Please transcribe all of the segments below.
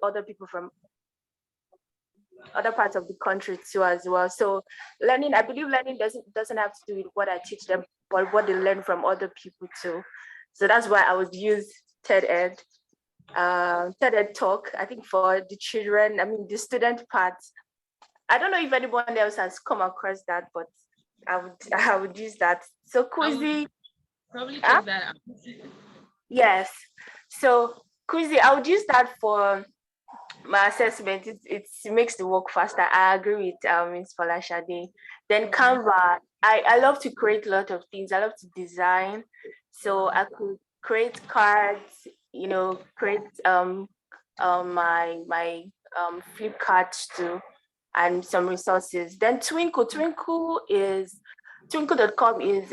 other people from other parts of the country too as well. So learning, I believe learning doesn't have to do with what I teach them, but what they learn from other people too. So that's why I would use TED Talk, I think, for the children, I mean the student part. I don't know if anyone else has come across that, but I would use that. So Kuzi. Probably check that out. Yes. So Kuzi, I would use that for my assessment. It makes the work faster. I agree with Ms. Falashade. Then Canva, I love to create a lot of things. I love to design. So I could create cards, create my flip cards too, and some resources. Then Twinkle.com is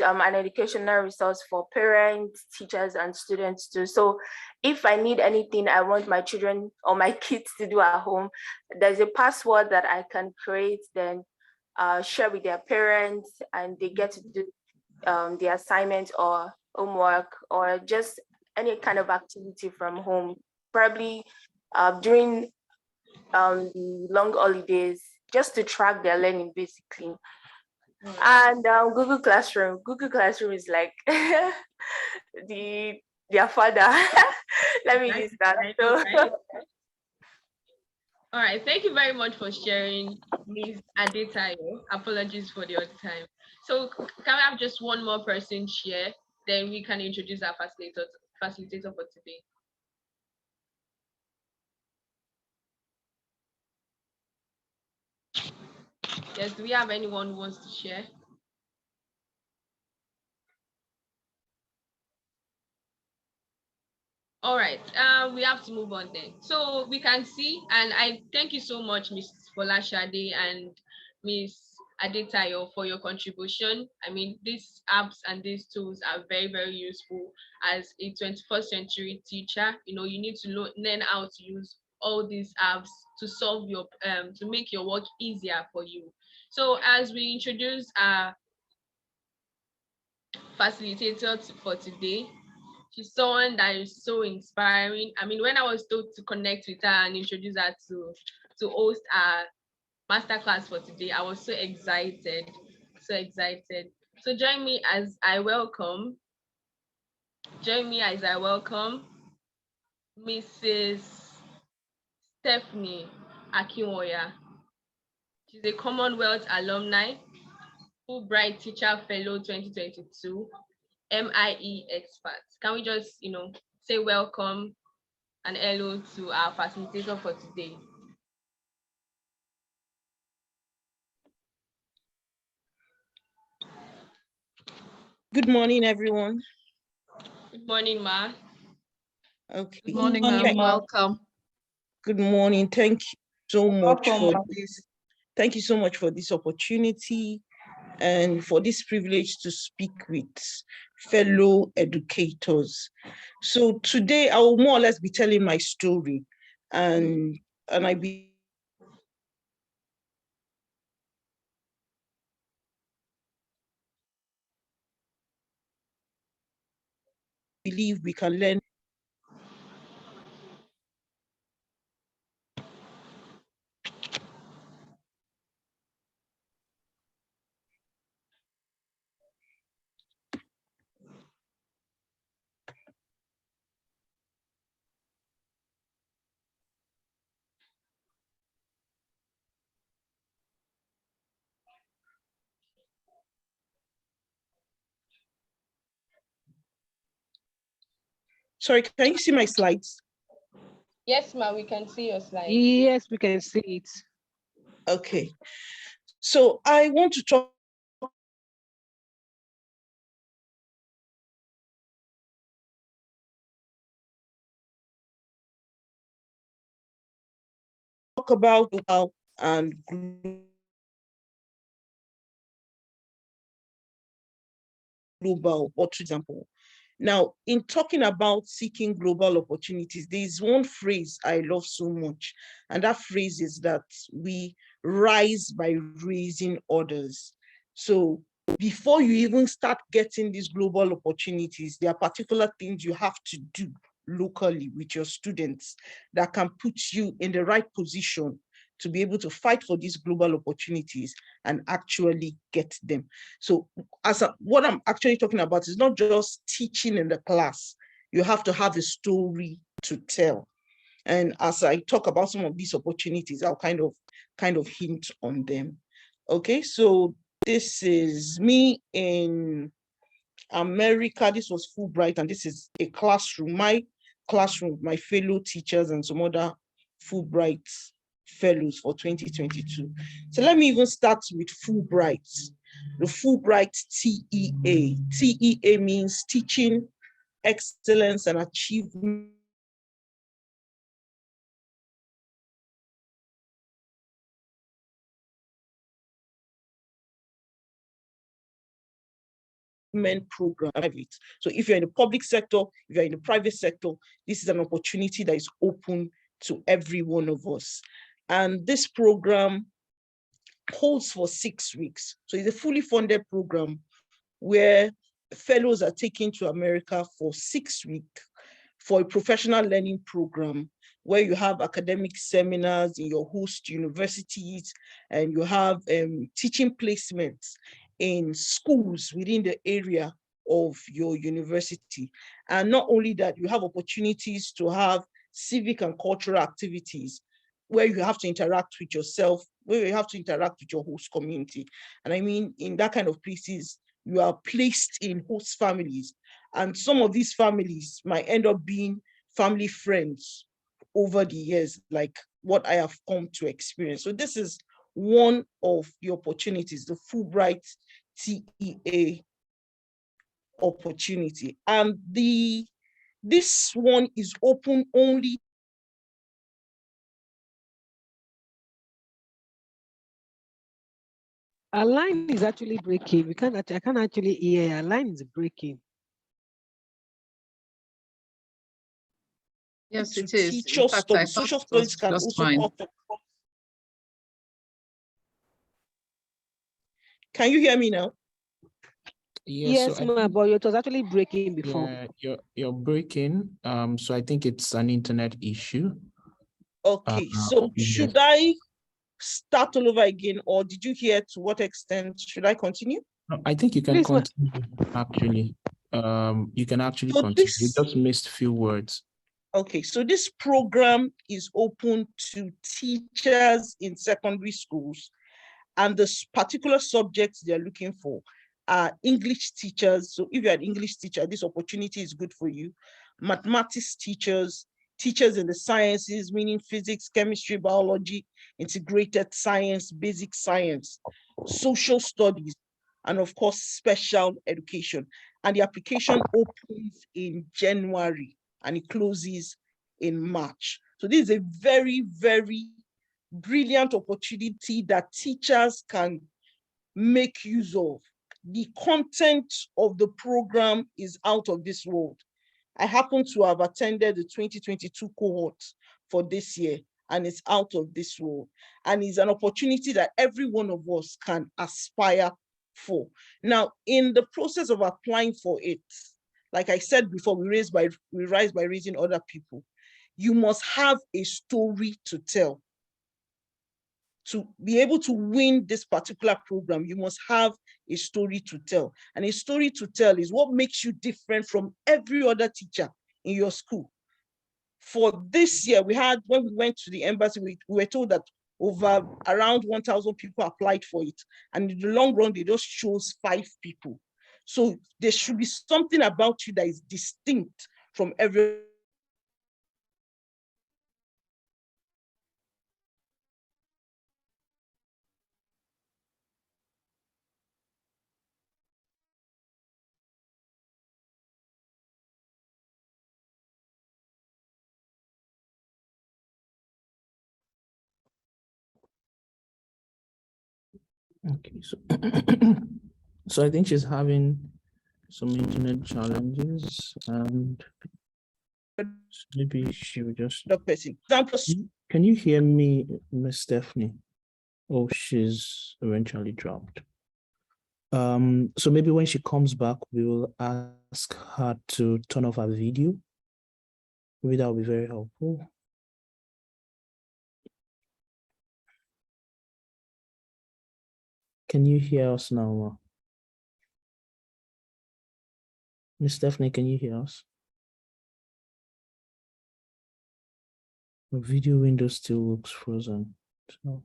an educational resource for parents, teachers, and students too. So if I need anything I want my children or my kids to do at home, there's a password that I can create, then share with their parents, and they get to do the assignment or homework or just any kind of activity from home, probably during the long holidays, just to track their learning basically. And Google Classroom is like their father. Let me use that. All right, thank you very much for sharing, Ms. Adetayo. Apologies for the other time. So can we have just one more person share, then we can introduce our facilitator for today. Yes, do we have anyone who wants to share? All right, we have to move on then. So we can see, and I thank you so much, Ms. Folashade and Ms. Adetayo, for your contribution. I mean, these apps and these tools are very, very useful as a 21st century teacher. You need to learn how to use all these apps to solve your to make your work easier for you. So as we introduce our facilitator for today, she's someone that is so inspiring. I mean, when I was told to connect with her and introduce her to host our masterclass for today, I was so excited, so excited. So join me as I welcome Mrs. Stephanie Akinwoya. She's a Commonwealth alumni, Fulbright Teacher Fellow 2022, MIE expert. Can we just, say welcome and hello to our facilitator for today? Good morning, everyone. Good morning, Ma. Okay. Good morning, ma'am. Welcome. Good morning. Thank you so much for this. Thank you so much for this opportunity and for this privilege to speak with fellow educators. So today I will more or less be telling my story, and I believe we can learn. Sorry, can you see my slides? Yes, Ma, we can see your slides. Yes, we can see it. Okay. So I want to talk about and global, or for example. Now, in talking about seeking global opportunities, there is one phrase I love so much, and that phrase is that we rise by raising others. So before you even start getting these global opportunities, there are particular things you have to do locally with your students that can put you in the right position to be able to fight for these global opportunities and actually get them. So what I'm actually talking about is not just teaching in the class. You have to have a story to tell. And as I talk about some of these opportunities, I'll kind of hint on them. Okay, so this is me in America. This was Fulbright, and this is a classroom, my classroom, my fellow teachers and some other Fulbright fellows for 2022. So let me even start with Fulbright, the Fulbright TEA. TEA means Teaching Excellence and Achievement program. So if you're in the public sector, if you're in the private sector, this is an opportunity that is open to every one of us. And this program holds for 6 weeks. So it's a fully funded program where fellows are taken to America for 6 weeks for a professional learning program where you have academic seminars in your host universities and you have teaching placements in schools within the area of your university. And not only that, you have opportunities to have civic and cultural activities where you have to interact with yourself, where you have to interact with your host community. And I mean, in that kind of places, you are placed in host families. And some of these families might end up being family friends over the years, like what I have come to experience. So this is one of the opportunities, the Fulbright TEA opportunity. And this one is open only. Our line is actually breaking. I can't actually hear. Our line is breaking. Yes, it is. Teacher studies. Social studies can also offer. Can you hear me now? Yes, so but it was actually breaking before. Yeah, you're breaking. So I think it's an internet issue. Okay, so should I start all over again, or did you hear to what extent? Should I continue? No, I think you can continue, actually. You can actually continue. You just missed a few words. Okay, so this program is open to teachers in secondary schools, and the particular subjects they're looking for are English teachers. So if you're an English teacher, this opportunity is good for you. Mathematics teachers, teachers in the sciences, meaning physics, chemistry, biology, integrated science, basic science, social studies, and of course, special education. And the application opens in January and it closes in March. So this is a very, very brilliant opportunity that teachers can make use of. The content of the program is out of this world. I happen to have attended the 2022 cohort for this year, and it's out of this world. And it's an opportunity that every one of us can aspire for. Now, in the process of applying for it, like I said before, we rise by raising other people. You must have a story to tell. To be able to win this particular program, you must have a story to tell. And a story to tell is what makes you different from every other teacher in your school. For this year, when we went to the embassy, we were told that around 1,000 people applied for it. And in the long run, they just chose 5 people. So there should be something about you that is distinct from every. Okay, so so I think she's having some internet challenges, and maybe she will just. The person. Can you hear me, Miss Stephanie? Oh, she's eventually dropped. So maybe when she comes back, we will ask her to turn off her video Maybe that will be very helpful. Can you hear us now, Ma? Miss Stephanie, can you hear us? The video window still looks frozen. So.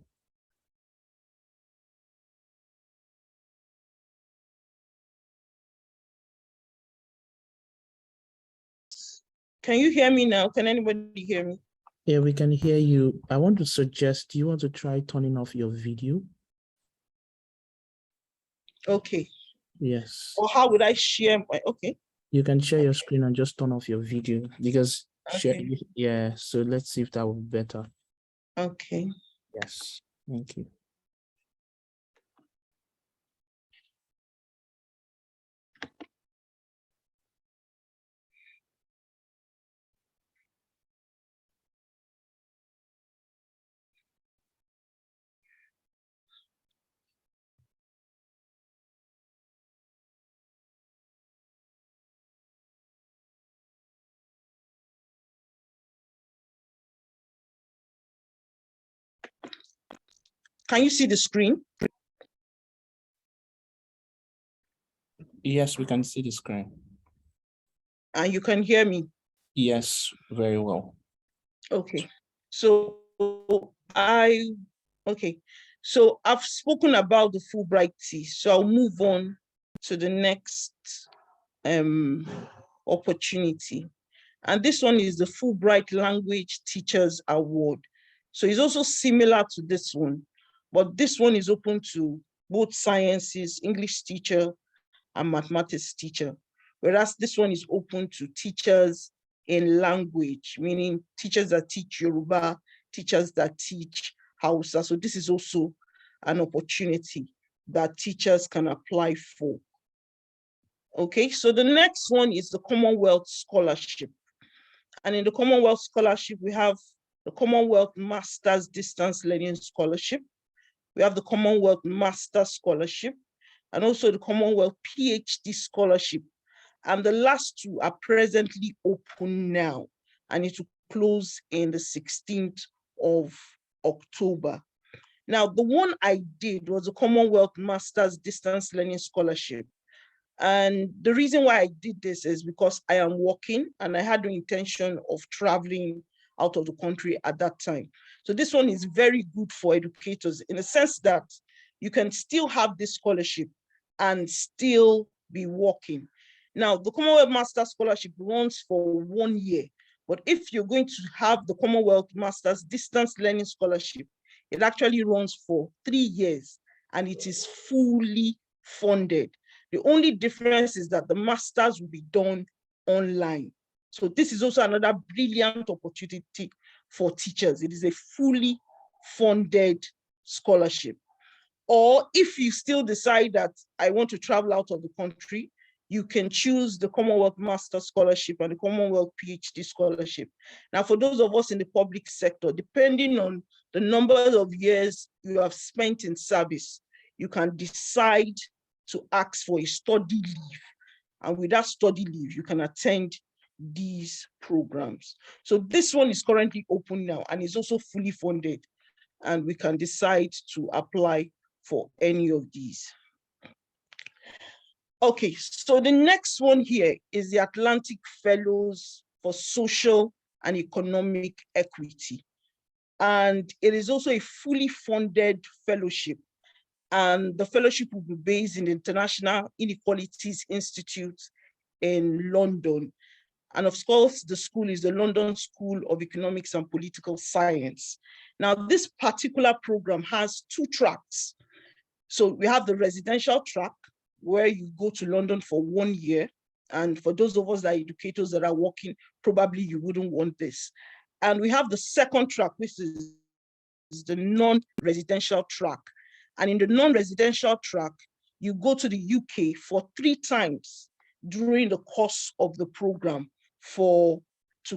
Can you hear me now? Can anybody hear me? Yeah, we can hear you. I want to suggest, do you want to try turning off your video? Okay. Yes. Or how would I share my, okay. You can share your screen and just turn off your video because, Okay. yeah, so let's see if that will be better. Okay. Yes, thank you. Can you see the screen? Yes, we can see the screen. And you can hear me? Yes, very well. Okay. So So I've spoken about the Fulbright Teas, so I'll move on to the next opportunity. And this one is the Fulbright Language Teachers Award. So it's also similar to this one, but this one is open to both sciences, English teacher and mathematics teacher, whereas this one is open to teachers in language, meaning teachers that teach Yoruba, teachers that teach Hausa. So this is also an opportunity that teachers can apply for. Okay, so the next one is the Commonwealth Scholarship. And in the Commonwealth Scholarship, we have the Commonwealth Masters Distance Learning Scholarship. We have the Commonwealth Master Scholarship, and also the Commonwealth PhD Scholarship. And the last two are presently open now, and it will close in the 16th of October. Now, the one I did was the Commonwealth Masters Distance Learning Scholarship. And the reason why I did this is because I am working and I had the intention of traveling out of the country at that time. So this one is very good for educators in the sense that you can still have this scholarship and still be working. Now, the Commonwealth Master Scholarship runs for 1 year, but if you're going to have the Commonwealth Masters Distance Learning Scholarship, it actually runs for 3 years and it is fully funded. The only difference is that the masters will be done online. So this is also another brilliant opportunity for teachers. It is a fully funded scholarship. Or if you still decide that I want to travel out of the country, you can choose the Commonwealth Master Scholarship and the Commonwealth PhD Scholarship. Now, for those of us in the public sector, depending on the number of years you have spent in service, you can decide to ask for a study leave. And with that study leave, you can attend these programs. So this one is currently open now and is also fully funded. And we can decide to apply for any of these. Okay, so the next one here is the Atlantic Fellows for Social and Economic Equity. And it is also a fully funded fellowship. And the fellowship will be based in the International Inequalities Institute in London. And of course, the school is the London School of Economics and Political Science. Now, this particular program has 2 tracks. So we have the residential track, where you go to London for 1 year. And for those of us that are educators that are working, probably you wouldn't want this. And we have the second track, which is the non-residential track. And in the non-residential track, you go to the UK for 3 times during the course of the program to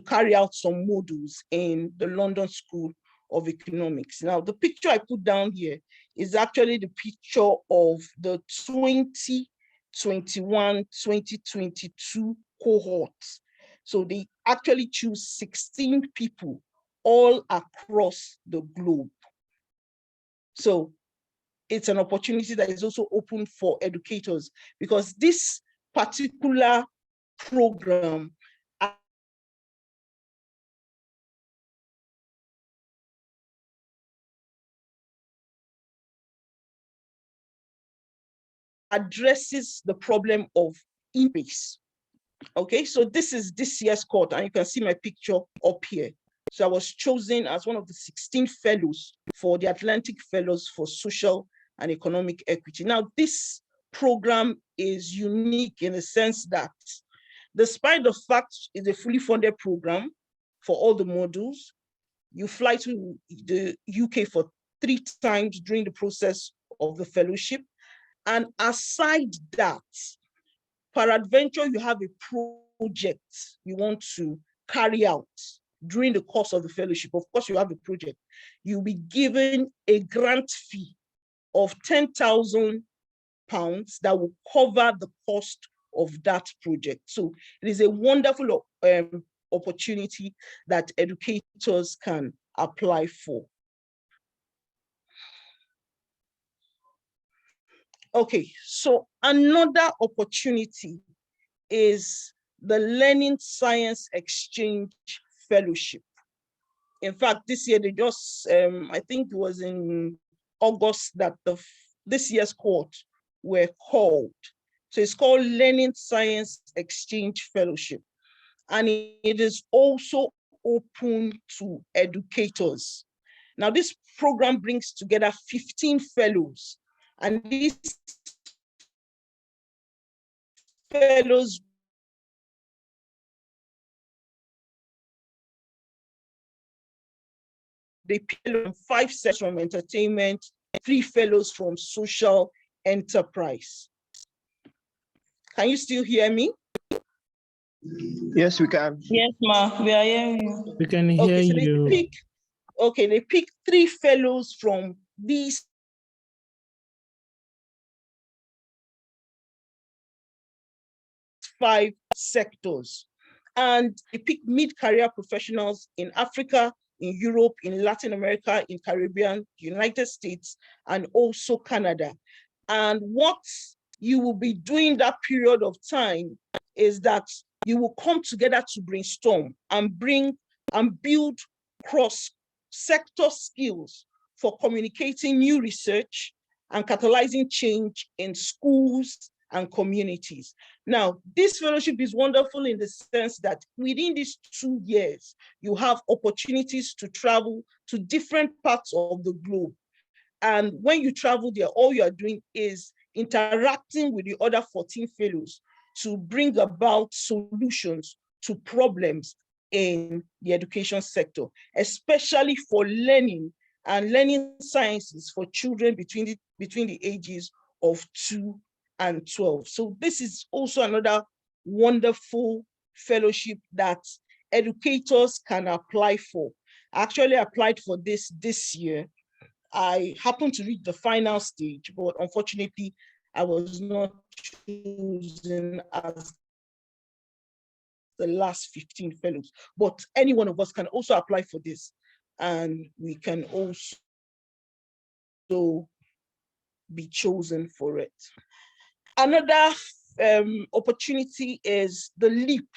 carry out some modules in the London School of Economics. Now, the picture I put down here is actually the picture of the 2021-2022 cohort. So the actually choose 16 people all across the globe. So it's an opportunity that is also open for educators, because this particular program addresses the problem of increase. Okay, so this is this year's cohort, and you can see my picture up here. So I was chosen as one of the 16 fellows for the Atlantic Fellows for Social and Economic Equity. Now, this program is unique in the sense that, despite the fact it's a fully funded program for all the modules, you fly to the UK for 3 times during the process of the fellowship. And aside that, peradventure, you have a project you want to carry out during the course of the fellowship. Of course, you have a project. You'll be given a grant fee of £10,000 that will cover the cost of that project. So it is a wonderful opportunity that educators can apply for. Okay, so another opportunity is the Learning Science Exchange Fellowship. In fact, this year they just, I think it was in August that this year's cohort were called. So it's called Learning Science Exchange Fellowship. And it is also open to educators. Now, this program brings together 15 fellows, and these fellows they pick 5 sets from entertainment, 3 fellows from social enterprise. Can you still hear me? Yes, we can. Yes, ma, we are hearing you. We can hear you. They pick 3 fellows from these 5 sectors. And they pick mid-career professionals in Africa, in Europe, in Latin America, in Caribbean, United States, and also Canada. And what you will be doing that period of time is that you will come together to brainstorm and build cross-sector skills for communicating new research and catalyzing change in schools and communities. Now, this fellowship is wonderful in the sense that within these 2 years, you have opportunities to travel to different parts of the globe. And when you travel there, all you are doing is interacting with the other 14 fellows to bring about solutions to problems in the education sector, especially for learning and learning sciences for children between the ages of 2 and 12. So this is also another wonderful fellowship that educators can apply for. I actually applied for this year. I happened to reach the final stage, but unfortunately, I was not chosen as the last 15 fellows. But any one of us can also apply for this, and we can also be chosen for it. Another opportunity is the LEAP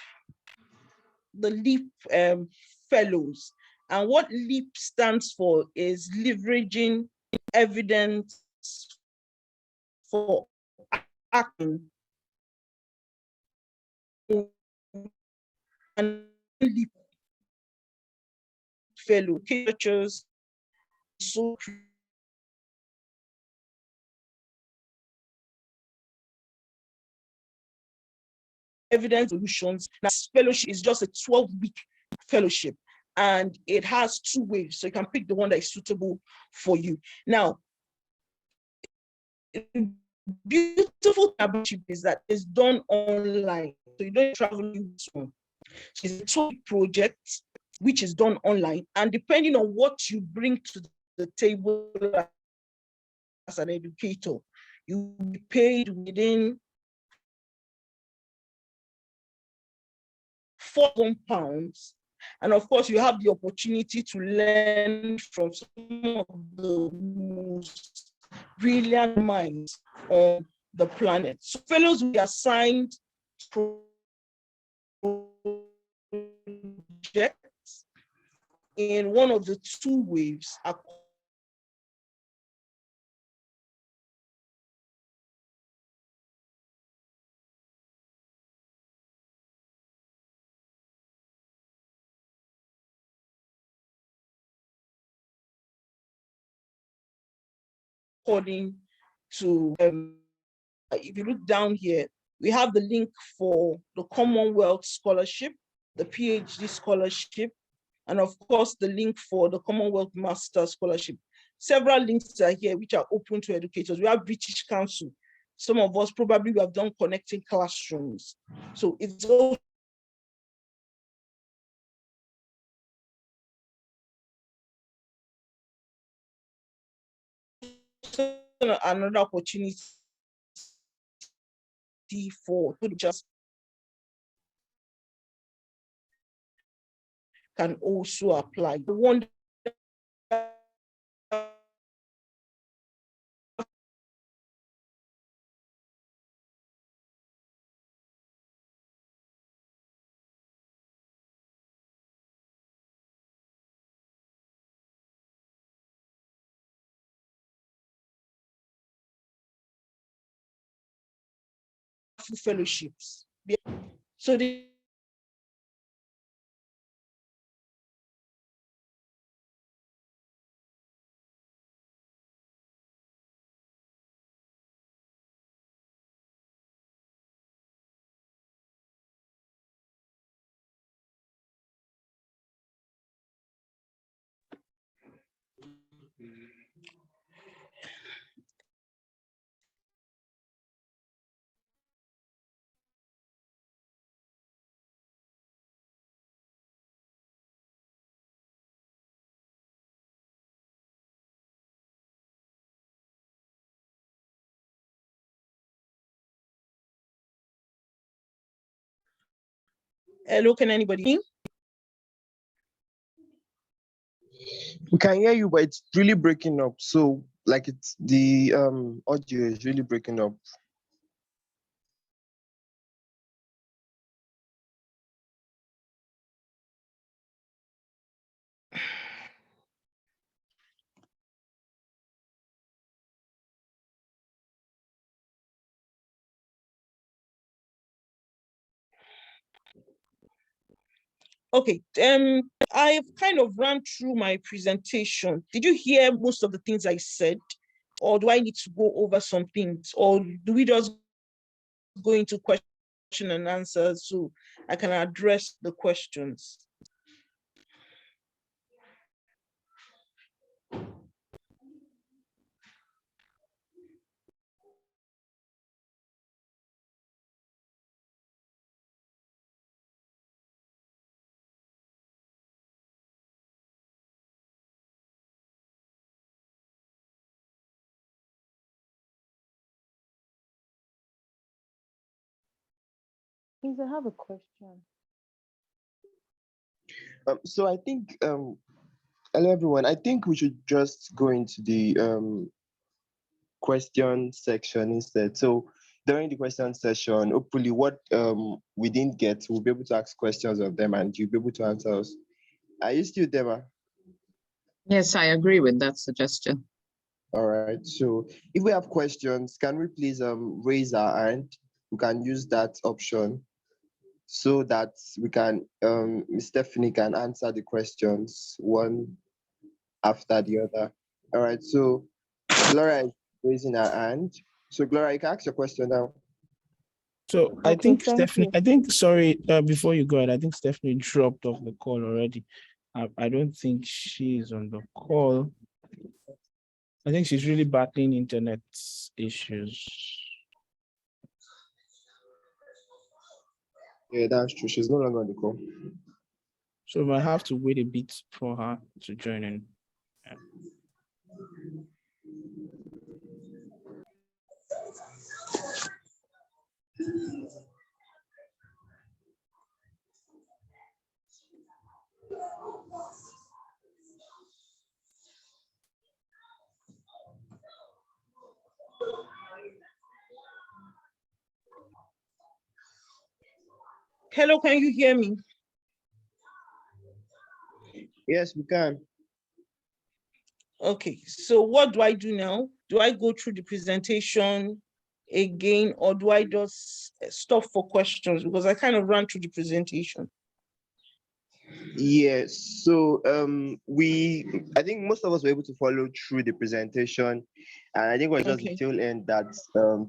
fellows. And what LEAP stands for is leveraging evidence for action. And LEAP fellow teachers, so evidence solutions. This fellowship is just a 12-week fellowship, and it has 2 waves, so you can pick the one that is suitable for you. Now, beautiful membership is that it's done online, so you don't travel this one. It's a 2-week project which is done online, and depending on what you bring to the table as an educator, you will be paid within £4,000. And of course, you have the opportunity to learn from some of the most brilliant minds on the planet. So fellows will be assigned projects in one of the two waves according to, if you look down here, we have the link for the Commonwealth Scholarship, the PhD scholarship, and of course, the link for the Commonwealth Master Scholarship. Several links are here which are open to educators. We have British Council. Some of us probably have done connecting classrooms. So it's also another opportunity for just can also apply. The one fellowships. So hello, can anybody hear? We can hear you, but it's really breaking up. So like it's the audio is really breaking up. Okay, I've kind of ran through my presentation. Did you hear most of the things I said? Or do I need to go over some things? Or do we just go into question and answers so I can address the questions? Please, I have a question. So I think hello everyone. I think we should just go into the question section instead. So during the question session, hopefully what we didn't get, we'll be able to ask questions of them and you'll be able to answer us. Are you still there, ma? Yes, I agree with that suggestion. All right. So if we have questions, can we please raise our hand? We can use that option so that we can Ms. Stephanie can answer the questions one after the other. All right. So Gloria is raising her hand. So Gloria, you can ask your question now. So I Okay, think thank Stephanie, you. sorry, before you go ahead, I think Stephanie dropped off the call already. I don't think she's on the call. I think she's really battling internet issues. Yeah, that's true. She's no longer on the call. So we might have to wait a bit for her to join in. Yeah. Hello, can you hear me? Yes, we can. Okay, so what do I do now? Do I go through the presentation again, or do I just stop for questions? Because I kind of ran through the presentation. Yes, so I think most of us were able to follow through the presentation, and I think it was just the Okay. tail end that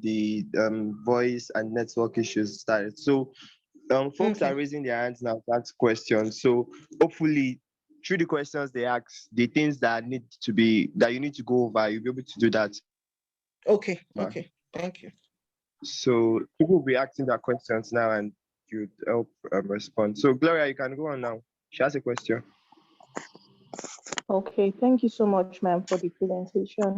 the voice and network issues started. So folks Okay. are raising their hands now to ask questions. So hopefully through the questions they ask, the things that you need to go over, you'll be able to do that. Okay. Okay. Thank you. So people will be asking their questions now, and you help respond. So Gloria, you can go on now. She has a question. Okay, thank you so much, ma'am, for the presentation.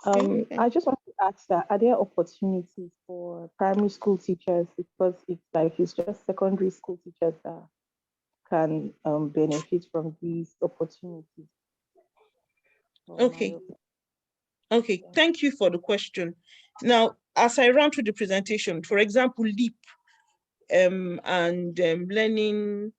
I just want to ask that, are there opportunities for primary school teachers, because it's just secondary school teachers that can benefit from these opportunities? Okay. Okay, thank you for the question. Now, as I run through the presentation, for example, LEAP and learning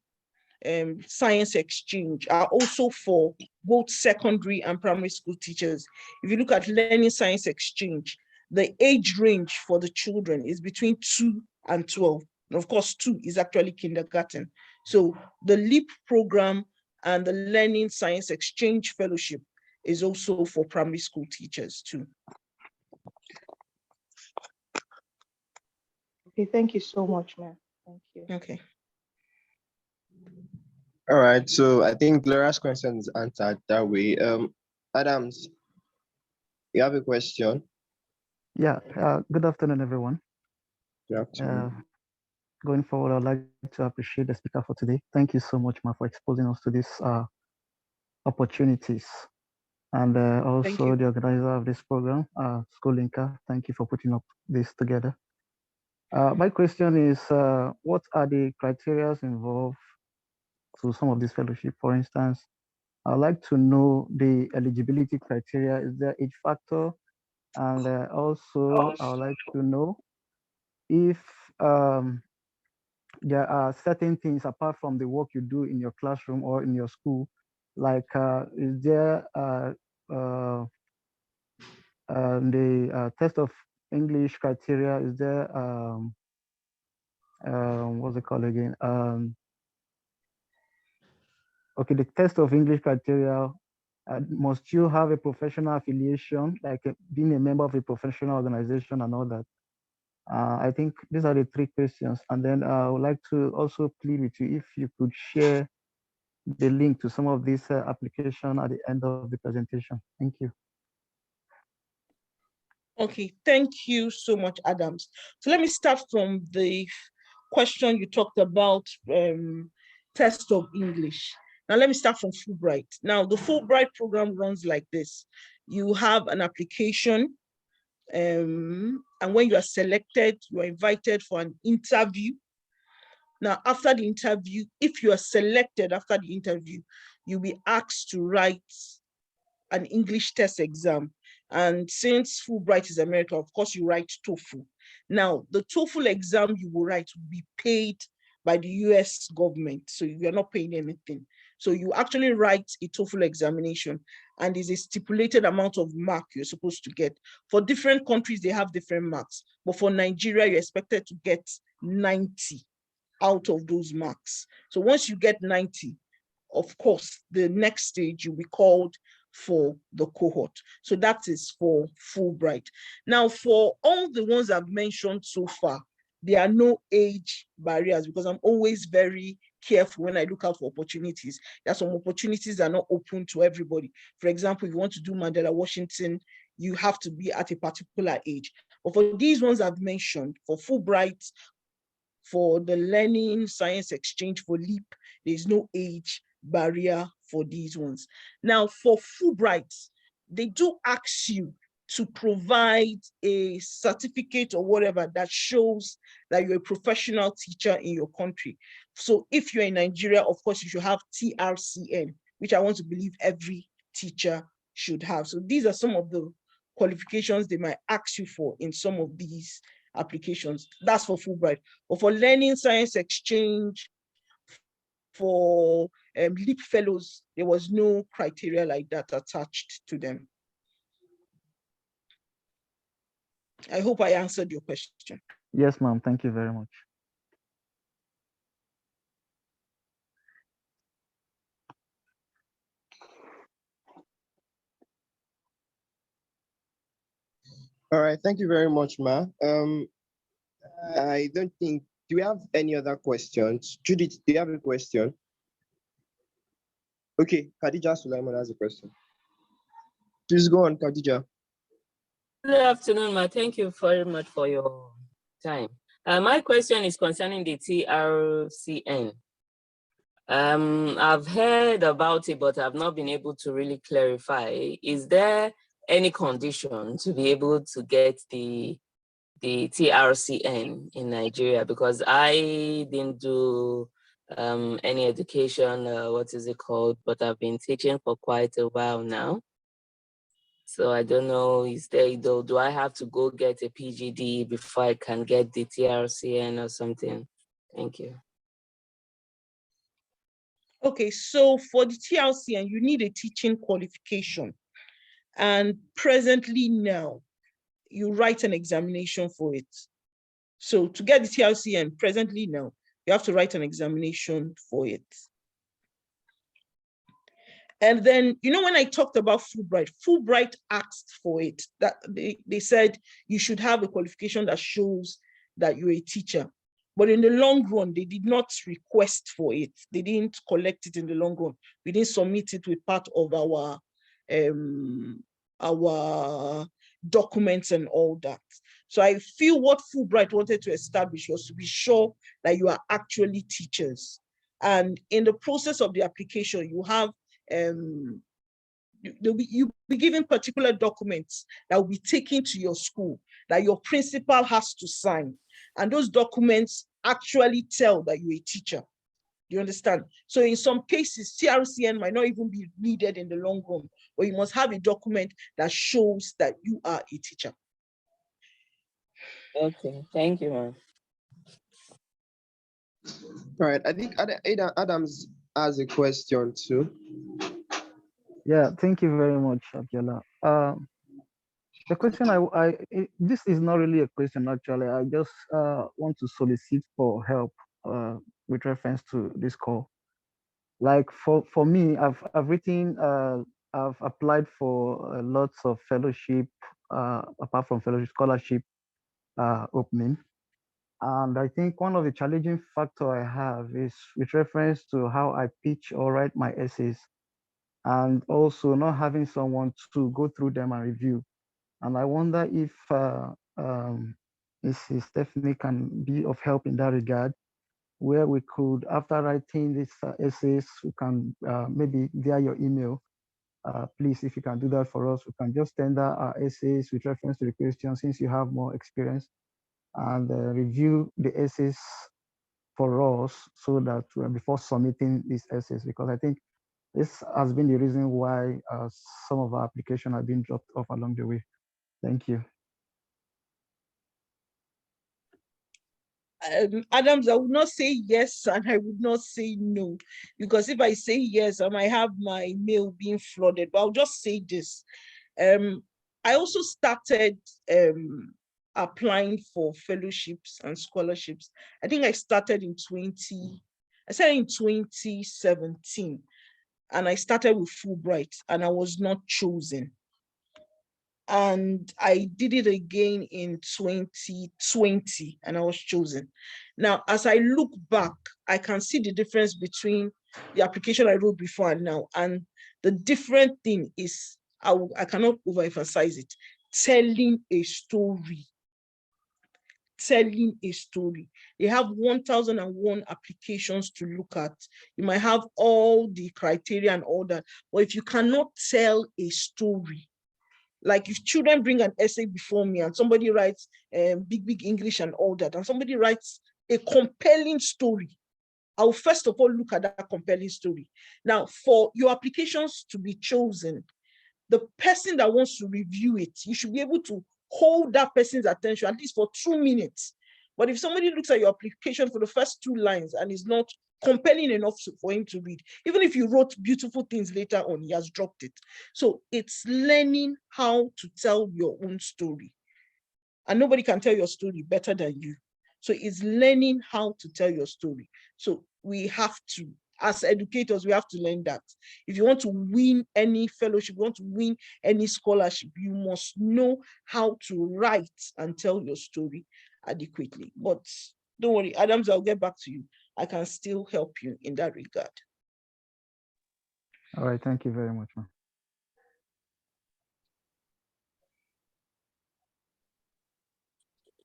science exchange are also for both secondary and primary school teachers. If you look at learning science exchange, the age range for the children is between 2 and 12. And of course, 2 is actually kindergarten. So the LEAP program and the Learning Science Exchange Fellowship is also for primary school teachers too. Okay, thank you so much, ma'am. Thank you. Okay. All right, so I think Gloria's question is answered that way. Adams, you have a question? Yeah, good afternoon, everyone. Good afternoon. Going forward, I'd like to appreciate the speaker for today. Thank you so much, Ma, for exposing us to these opportunities. And also the organizer of this program, Schoolinka, thank you for putting up this together. My question is, what are the criteria involved to some of this fellowship? For instance, I'd like to know the eligibility criteria. Is there age factor? And also, I would like to know if there are certain things apart from the work you do in your classroom or in your school, like is there the test of English criteria? Is there what's it called again? Okay, the test of English criteria. Must you have a professional affiliation, like being a member of a professional organization and all that? I think these are the 3 questions. And then I would like to also plead with you if you could share the link to some of these application at the end of the presentation. Thank you. Okay, thank you so much, Adams. So let me start from the question you talked about, test of English. Now let me start from Fulbright. Now the Fulbright program runs like this. You have an application, and when you are selected, you are invited for an interview. Now, after the interview, if you are selected after the interview, you'll be asked to write an English test exam. And since Fulbright is America, of course, you write TOEFL. Now, the TOEFL exam you will write will be paid by the US government, so you're not paying anything. So you actually write a TOEFL examination, and there's a stipulated amount of mark you're supposed to get. For different countries, they have different marks, but for Nigeria, you're expected to get 90 out of those marks. So once you get 90, of course, the next stage you'll be called for the cohort. So that is for Fulbright. Now, for all the ones I've mentioned so far, there are no age barriers, because I'm always very careful when I look out for opportunities. There are some opportunities that are not open to everybody. For example, if you want to do Mandela Washington, you have to be at a particular age. But for these ones I've mentioned, for Fulbright, for the Learning Science Exchange, for LEAP, there's no age barrier for these ones. Now, for Fulbright, they do ask you to provide a certificate or whatever that shows that you're a professional teacher in your country. So if you're in Nigeria, of course, you should have TRCN, which I want to believe every teacher should have. So these are some of the qualifications they might ask you for in some of these applications. That's for Fulbright. Or for learning science exchange, for LEAP fellows, there was no criteria like that attached to them. I hope I answered your question. Yes, ma'am. Thank you very much. All right, thank you very much, Ma. I don't think, do we have any other questions? Judith, do you have a question? Okay, Khadija Sulaiman has a question. Please go on, Khadija. Good afternoon, Ma. Thank you very much for your time. My question is concerning the TRCN. I've heard about it, but I've not been able to really clarify. Is there any condition to be able to get the TRCN in Nigeria? Because I didn't do any education, what is it called? But I've been teaching for quite a while now. So I don't know, is there, do I have to go get a PGD before I can get the TRCN or something? Thank you. Okay, so for the TRCN, you need a teaching qualification. And presently now, you write an examination for it. So to get the TRCN presently now, you have to write an examination for it. And then, you know, when I talked about Fulbright asked for it. That they said you should have a qualification that shows that you're a teacher. But in the long run, they did not request for it. They didn't collect it in the long run. We didn't submit it with part of our documents and all that. So I feel what Fulbright wanted to establish was to be sure that you are actually teachers. And in the process of the application, you have you'll be given particular documents that will be taken to your school that your principal has to sign. And those documents actually tell that you're a teacher. You understand? So in some cases, TRCN might not even be needed in the long run, but you must have a document that shows that you are a teacher. Okay, thank you, ma'am. All right, I think Adams has a question too. Yeah, thank you very much, Abiola. The question this is not really a question actually. I just want to solicit for help with reference to this call. Like for me, I've written, I've applied for lots of fellowship, apart from fellowship, scholarship opening. And I think one of the challenging factor I have is with reference to how I pitch or write my essays, and also not having someone to go through them and review. And I wonder if Mrs. Stephanie can be of help in that regard, where we could, after writing these essays, we can maybe via your email, please, if you can do that for us, we can just tender our essays with reference to the question, since you have more experience, and review the essays for us so that before submitting these essays, because I think this has been the reason why some of our applications have been dropped off along the way. Thank you. Adams, I would not say yes and I would not say no, because if I say yes, I might have my mail being flooded, but I'll just say this. I also started applying for fellowships and scholarships. I think I started in 2017, and I started with Fulbright, and I was not chosen. And I did it again in 2020, and I was chosen. Now, as I look back, I can see the difference between the application I wrote before and now. And the different thing is, I cannot overemphasize it, telling a story. Telling a story. They have 1,001 applications to look at. You might have all the criteria and all that, but if you cannot tell a story, like if children bring an essay before me and somebody writes big English and all that, and somebody writes a compelling story, I'll first of all look at that compelling story. Now, for your applications to be chosen, the person that wants to review it, you should be able to hold that person's attention, at least for 2 minutes. But if somebody looks at your application for the first 2 lines and is not compelling enough for him to read, even if you wrote beautiful things later on, he has dropped it. So it's learning how to tell your own story. And nobody can tell your story better than you. So it's learning how to tell your story. So we have to, as educators, we have to learn that. If you want to win any fellowship, you want to win any scholarship, you must know how to write and tell your story adequately. But don't worry, Adams, I'll get back to you. I can still help you in that regard. All right, thank you very much, ma'am.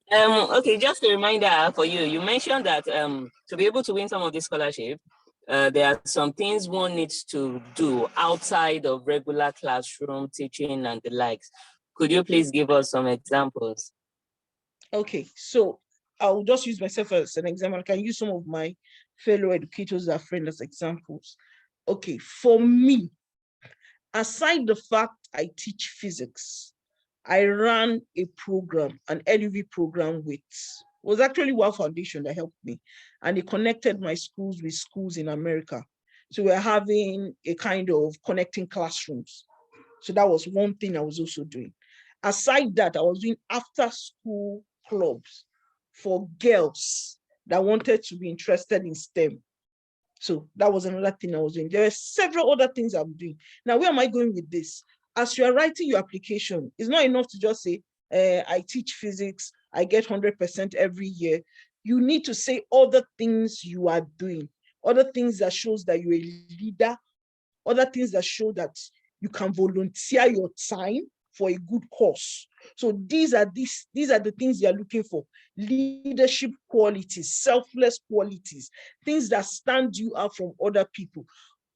Okay, just a reminder for you. You mentioned that to be able to win some of this scholarship, there are some things one needs to do outside of regular classroom teaching and the likes. Could you please give us some examples? Okay, so I'll just use myself as an example. I can use some of my fellow educators that are friends as examples. Okay, for me, aside the fact I teach physics, I ran a program, an EDUV program was actually Wow Foundation that helped me. And it connected my schools with schools in America. So we're having a kind of connecting classrooms. So that was one thing I was also doing. Aside that, I was doing after school clubs for girls that wanted to be interested in STEM. So that was another thing I was doing. There are several other things I'm doing. Now, where am I going with this? As you are writing your application, it's not enough to just say, I teach physics, I get 100% every year. You need to say other things you are doing, other things that shows that you're a leader, other things that show that you can volunteer your time for a good cause. So these are the things you're looking for: leadership qualities, selfless qualities, things that stand you out from other people.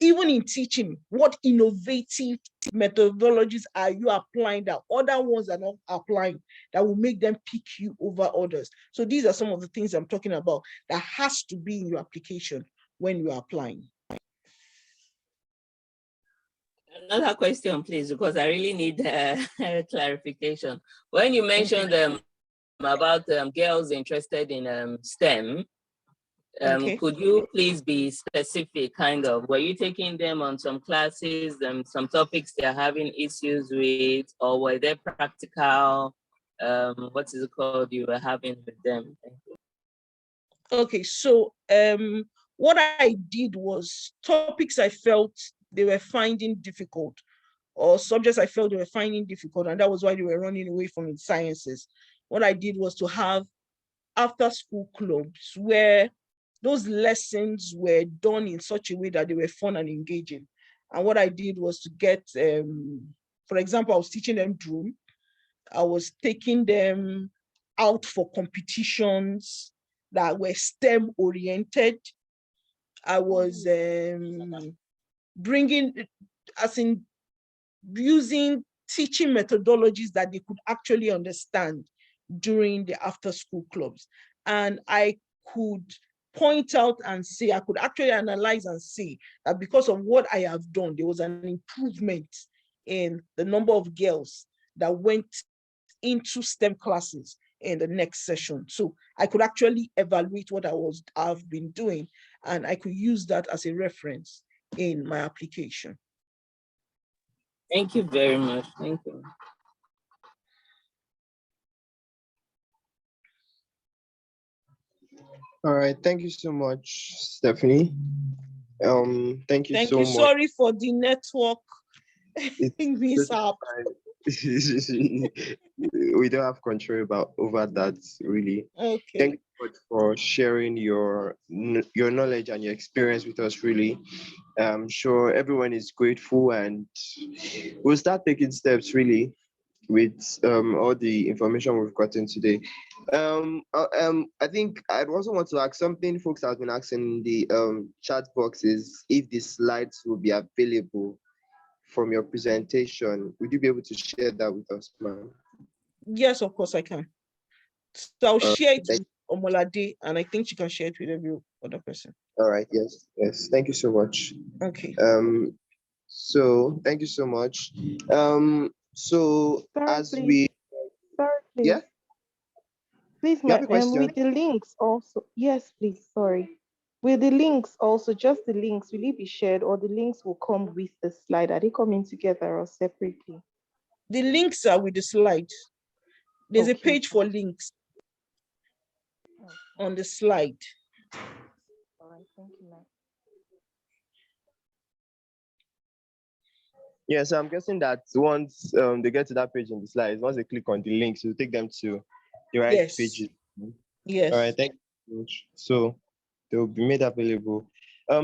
Even in teaching, what innovative methodologies are you applying that other ones are not applying, that will make them pick you over others? So these are some of the things I'm talking about that has to be in your application when you are applying. Another question, please, because I really need clarification. When you mentioned about girls interested in STEM, could you please be specific? Kind of, were you taking them on some classes and some topics they're having issues with, or were they practical? What is it called you were having with them? Okay, so what I did was topics I felt they were finding difficult, or subjects I felt they were finding difficult, and that was why they were running away from the sciences. What I did was to have after-school clubs where those lessons were done in such a way that they were fun and engaging. And what I did was to get, for example, I was teaching them drum. I was taking them out for competitions that were STEM oriented. I was bringing, as in using teaching methodologies that they could actually understand during the after school clubs. And I could point out and say, I could actually analyze and say that because of what I have done, there was an improvement in the number of girls that went into STEM classes in the next session. So I could actually evaluate what I've been doing, and I could use that as a reference in my application. Thank you very much. Thank you. All right, thank you so much, Stephanie. Thank you so much. Sorry for the network mishap. We don't have control over that, really. Okay. Thank you for sharing your knowledge and your experience with us, really. I'm sure everyone is grateful, and we'll start taking steps, really, with all the information we've gotten today. I think I'd also want to ask something folks have been asking in the chat boxes, if the slides will be available from your presentation. Would you be able to share that with us, ma'am? Yes, of course I can. So I'll share it with Omolade, and I think she can share it with every other person. All right, yes. Thank you so much. Okay. So thank you so much. So Sorry, as please. we please. Yeah. Please, You have a question? with the links also. Yes, please. Sorry. With the links also, just the links, will it be shared or the links will come with the slide? Are they coming together or separately? The links are with the slides. There's a page for links on the slide. All right, thank you, ma'am. Yeah, so I'm guessing that once they get to that page in the slides, once they click on the links, it'll take them to the right page. Yes. All right, thank you. So they will be made available.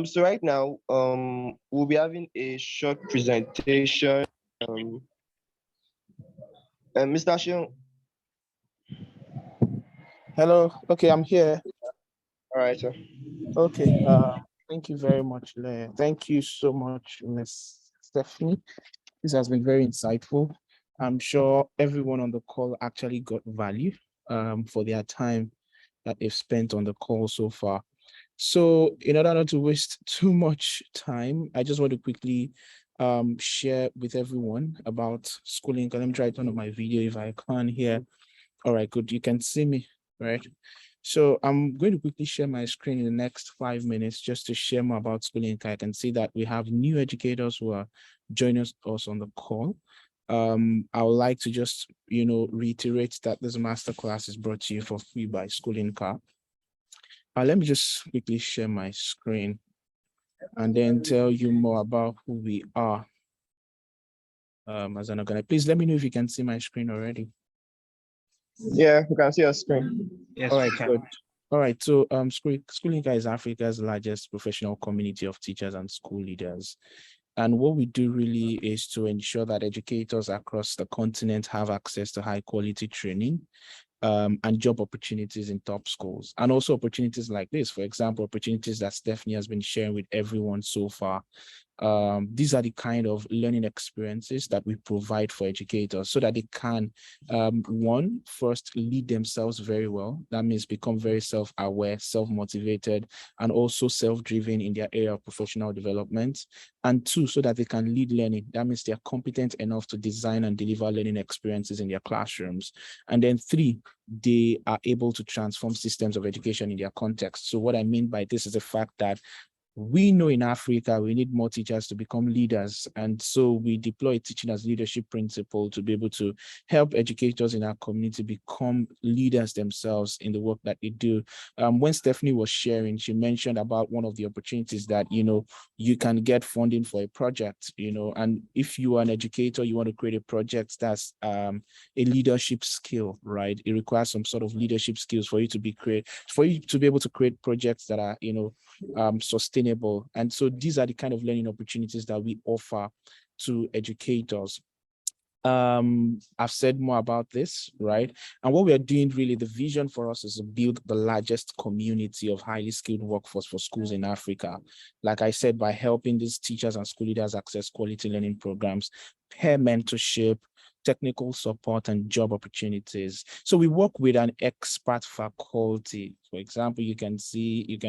So right now, we'll be having a short presentation. Mr. Shion. Hello. Okay, I'm here. All right, sir. Okay. Thank you very much, Leah. Thank you so much, Miss Stephanie. This has been very insightful. I'm sure everyone on the call actually got value for their time that they've spent on the call so far. So in order not to waste too much time, I just want to quickly share with everyone about Schoolinka. Let me try to turn on my video if I can here. All right, good. You can see me, right? So I'm going to quickly share my screen in the next 5 minutes just to share more about Schoolinka. I can see that we have new educators who are joining us on the call. I would like to just, reiterate that this masterclass is brought to you for free by Schoolinka. Let me just quickly share my screen and then tell you more about who we are. As an organizer, please let me know if you can see my screen already. Yeah, we can see your screen. Yes. All right, good. All right, so Schoolinka is Africa's largest professional community of teachers and school leaders. And what we do really is to ensure that educators across the continent have access to high quality training and job opportunities in top schools, and also opportunities like this, for example, opportunities that Stephanie has been sharing with everyone so far. These are the kind of learning experiences that we provide for educators so that they can, first lead themselves very well. That means become very self-aware, self-motivated, and also self-driven in their area of professional development. And two, so that they can lead learning. That means they're competent enough to design and deliver learning experiences in their classrooms. And then three, they are able to transform systems of education in their context. So what I mean by this is the fact that we know in Africa, we need more teachers to become leaders. And so we deploy teaching as leadership principle to be able to help educators in our community become leaders themselves in the work that they do. When Stephanie was sharing, she mentioned about one of the opportunities that, you can get funding for a project, and if you are an educator, you want to create a project that's a leadership skill, right? It requires some sort of leadership skills for you to be able to create projects that are, sustainable. And so these are the kind of learning opportunities that we offer to educators. I've said more about this, right? And what we are doing really, the vision for us is to build the largest community of highly skilled workforce for schools in Africa. Like I said, by helping these teachers and school leaders access quality learning programs, peer mentorship, technical support, and job opportunities. So we work with an expert faculty. For example, you can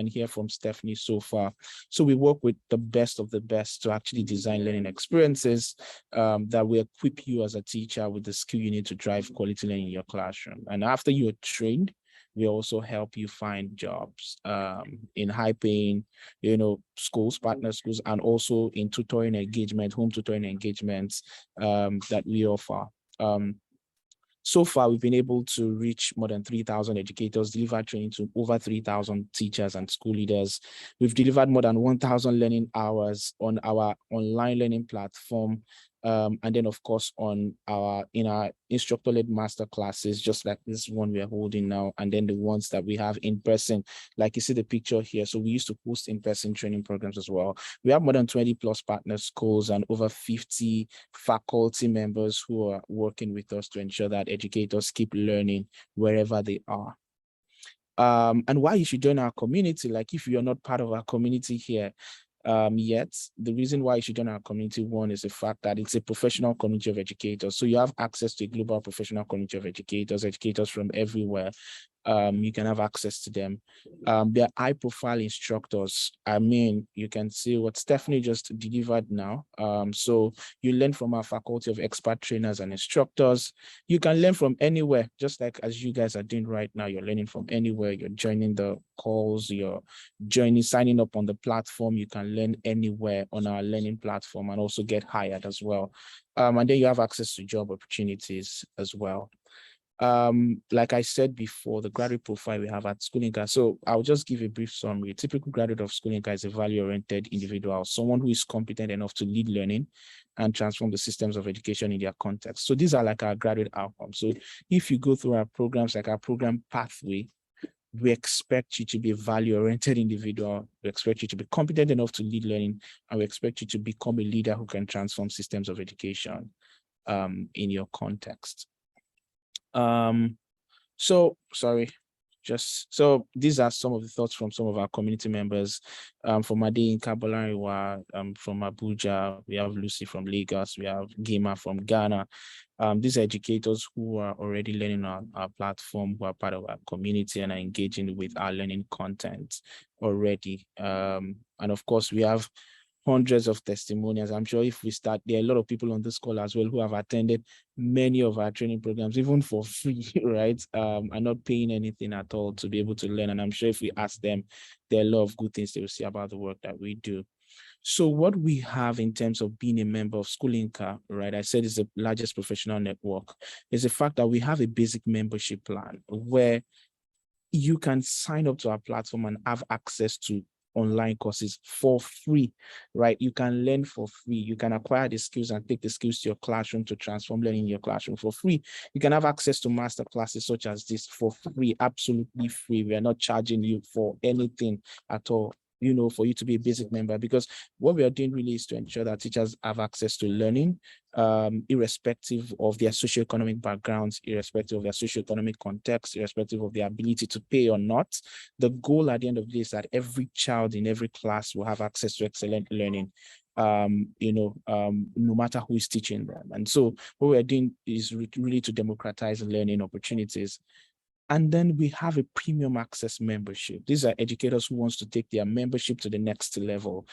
hear from Stephanie so far. So we work with the best of the best to actually design learning experiences that will equip you as a teacher with the skill you need to drive quality learning in your classroom. And after you are trained, we also help you find jobs in high-paying, schools, partner schools, and also in tutoring engagement, home tutoring engagements that we offer. So far, we've been able to reach more than 3,000 educators, deliver training to over 3,000 teachers and school leaders. We've delivered more than 1,000 learning hours on our online learning platform. And then, of course, in our instructor-led master classes, just like this one we are holding now, and then the ones that we have in person, like you see the picture here. So we used to host in-person training programs as well. We have more than 20 plus partner schools and over 50 faculty members who are working with us to ensure that educators keep learning wherever they are. And why you should join our community, like if you're not part of our community here, yet the reason why you should join our community, one, is the fact that it's a professional community of educators. So you have access to a global professional community of educators from everywhere. you can have access to them. They're high-profile instructors. I mean, you can see what Stephanie just delivered now. So you learn from our faculty of expert trainers and instructors. You can learn from anywhere, just like as you guys are doing right now. You're learning from anywhere. You're joining the calls. You're signing up on the platform. You can learn anywhere on our learning platform and also get hired as well. And then you have access to job opportunities as well. Like I said before, the graduate profile we have at Schoolinka. So I'll just give a brief summary. A typical graduate of Schoolinka is a value-oriented individual, someone who is competent enough to lead learning and transform the systems of education in their context. So these are like our graduate outcomes. So if you go through our programs, like our program pathway, we expect you to be a value-oriented individual. We expect you to be competent enough to lead learning, and we expect you to become a leader who can transform systems of education in your context. So these are some of the thoughts from some of our community members. From Ade in Kabalariwa, from Abuja, we have Lucy from Lagos, we have Gima from Ghana. These are educators who are already learning on our platform, who are part of our community and are engaging with our learning content already. And of course, we have hundreds of testimonials. I'm sure if we start, there are a lot of people on this call as well who have attended many of our training programs, even for free, right? And not paying anything at all to be able to learn. And I'm sure if we ask them, there are a lot of good things they will say about the work that we do. So what we have in terms of being a member of Schoolinka, right? I said it's the largest professional network, is the fact that we have a basic membership plan where you can sign up to our platform and have access to online courses for free, right? You can learn for free. You can acquire the skills and take the skills to your classroom to transform learning in your classroom for free. You can have access to master classes such as this for free, absolutely free. We are not charging you for anything at all, you know, for you to be a basic member, because what we are doing really is to ensure that teachers have access to learning, irrespective of their socioeconomic backgrounds, irrespective of their socioeconomic context, irrespective of their ability to pay or not. The goal at the end of the day is that every child in every class will have access to excellent learning, no matter who is teaching them. And so what we're doing is really to democratize learning opportunities. And then we have a premium access membership. These are educators who wants to take their membership to the next level.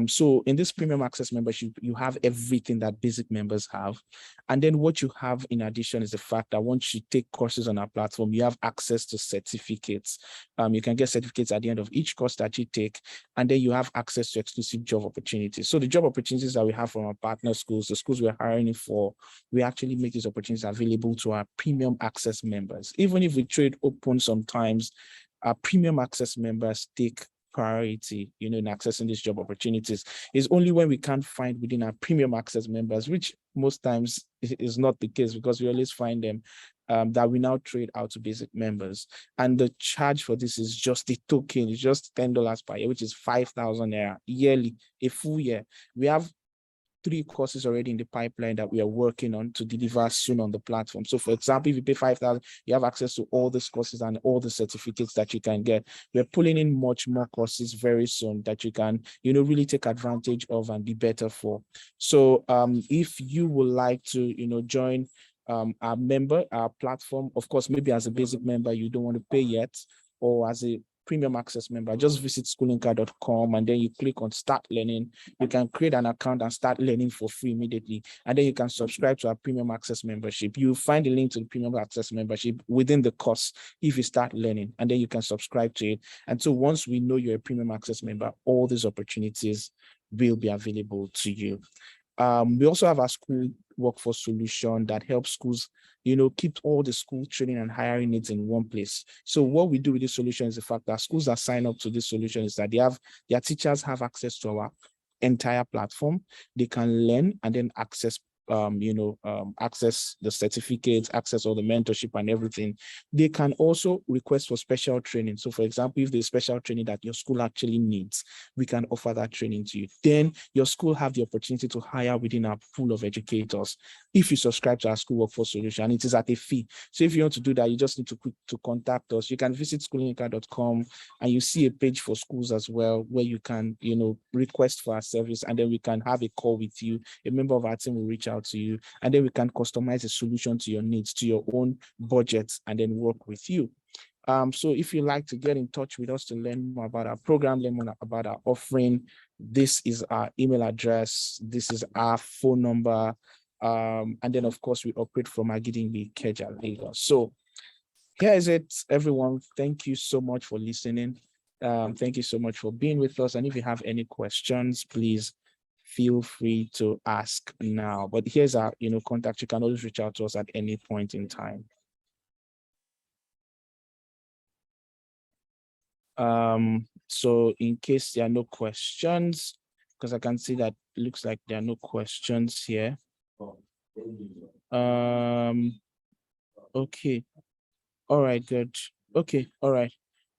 So in this premium access membership, you have everything that basic members have. And then what you have in addition is the fact that once you take courses on our platform, you have access to certificates. You can get certificates at the end of each course that you take, and then you have access to exclusive job opportunities. So the job opportunities that we have from our partner schools, the schools we're hiring for, we actually make these opportunities available to our premium access members. Even if we trade open sometimes, our premium access members take priority, in accessing these job opportunities. Is only when we can't find within our premium access members, which most times is not the case because we always find them, that we now trade out to basic members. And the charge for this is just the token. It's just $10 per year, which is 5,000 naira yearly, a full year. We have 3 courses already in the pipeline that we are working on to deliver soon on the platform. So for example, if you pay 5,000, you have access to all these courses and all the certificates that you can get. We're pulling in much more courses very soon that you can, really take advantage of and be better for. So if you would like to, join our platform, of course, maybe as a basic member, you don't want to pay yet, or as a premium access member, just visit schoolinka.com and then you click on start learning. You can create an account and start learning for free immediately. And then you can subscribe to our premium access membership. You'll find the link to the premium access membership within the course if you start learning, and then you can subscribe to it. And so once we know you're a premium access member, all these opportunities will be available to you. We also have our school workforce solution that helps schools, keep all the school training and hiring needs in one place. So what we do with this solution is the fact that schools that sign up to this solution is that their teachers have access to our entire platform. They can learn and then access access the certificates, access all the mentorship and everything. They can also request for special training. So for example, if there's special training that your school actually needs, we can offer that training to you. Then your school have the opportunity to hire within our pool of educators if you subscribe to our school workforce solution, and it is at a fee. So if you want to do that, you just need to contact us. You can visit schoolinka.com and you see a page for schools as well, where you can, request for our service, and then we can have a call with you. A member of our team will reach out to you, and then we can customize a solution to your needs, to your own budget, and then work with you. So if you'd like to get in touch with us to learn more about our program, learn more about our offering, this is our email address, this is our phone number, and then of course we operate from Agidingbi, Ikeja, Lagos. So here is it, everyone. Thank you so much for listening. Thank you so much for being with us. And if you have any questions, please feel free to ask now. But here's our contact. You can always reach out to us at any point in time. So in case there are no questions, because I can see that it looks like there are no questions here. Okay. All right, good. Okay, all right.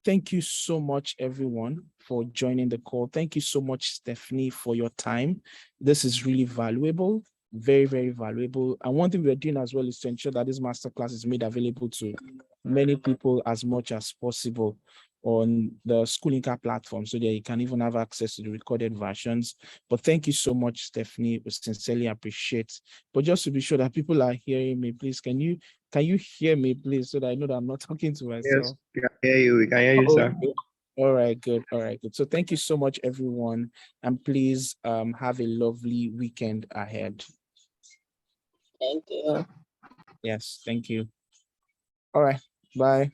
Thank you so much, everyone, for joining the call. Thank you so much, Stephanie, for your time. This is really valuable, very, very valuable. And one thing we're doing as well is to ensure that this masterclass is made available to many people as much as possible on the Schoolinka platform, so that you can even have access to the recorded versions. But thank you so much, Stephanie. We sincerely appreciate. But just to be sure that people are hearing me, please, can you hear me, please, so that I know that I'm not talking to myself? Yes, we can hear you. We can hear you, sir. All right, good. All right, good. So thank you so much, everyone. And please have a lovely weekend ahead. Thank you. Yes, thank you. All right, bye.